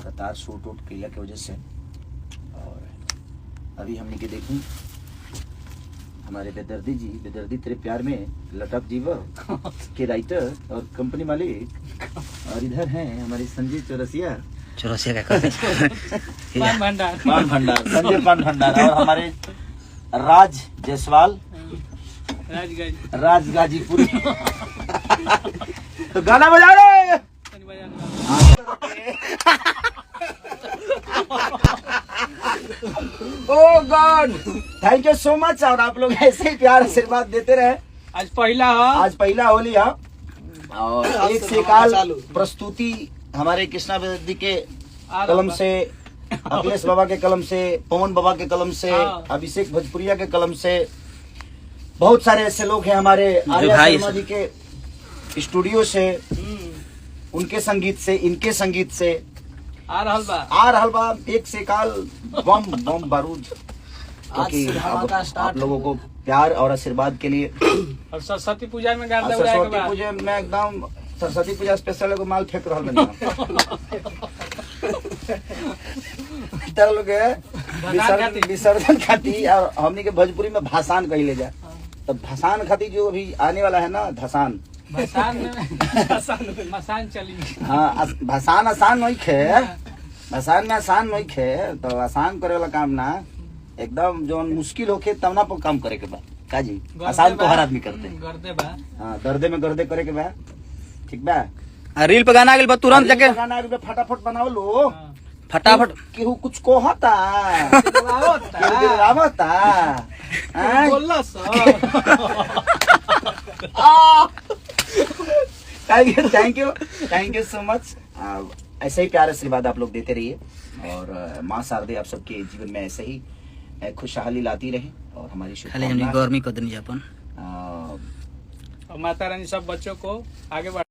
लगातार शूट वूट किया की वजह से। और अभी हमने के देखी हमारे बेदर्दी तेरे प्यार में लटक जीवा के राइटर और कंपनी मालिक, और इधर हैं हमारे संजय चौरसिया का पान भंडार संजय पान भंडार, और हमारे राज जायसवाल राज गाजीपुरी। तो गाना बजा रे। ओह God, thank you so much. और आप लोग ऐसे ही प्यार आशीर्वाद देते रहे। आज पहला होली है और एक से काल प्रस्तुति हमारे कृष्णा बेदर्दी के कलम से, अखिलेश बाबा के कलम से, पवन बाबा के कलम से, अभिषेक भोजपुरिया के कलम से, बहुत सारे ऐसे लोग हैं हमारे आर्या शर्मा जी के स्टूडियो से, उनके संगीत से, इनके संगीत से आ रहल बा एक से काल बम बारूद। क्योंकि आप लोगों को प्यार और आशीर्वाद के लिए, और सरस्वती पूजा में एकदम सरस्वती पूजा स्पेशल एगो माल फेंक रहल बनी विसर्जन खाती, और हमनी के भोजपुरी में भाषान कही ले जाए, तो भाषान खाती जो अभी आने वाला है ना, धसान मसान चली। हाँ, भाषान आसान नहीं खे, भाषान में आसान नहीं खे, तो आसान करे वाला काम ना, एकदम जो मुश्किल होके तब ना काम करे के बाद काजी, आसान तो हर आदमी करते। हाँ, दर्दे में गर्दे करे के बाद, ठीक बा। रील पे गाना आगे तुरंत जाके गाना आगे फटाफट बनाओ लो, फटाफट केहू कुछ कहता थैंक यू सो मच। ऐसे ही प्यार आशीर्वाद आप लोग देते रहिए, और माँ शारदे आप सबके जीवन में ऐसे ही खुशहाली लाती रहे, और हमारी गर्मी को दिन जापन माता रानी सब बच्चों को आगे बढ़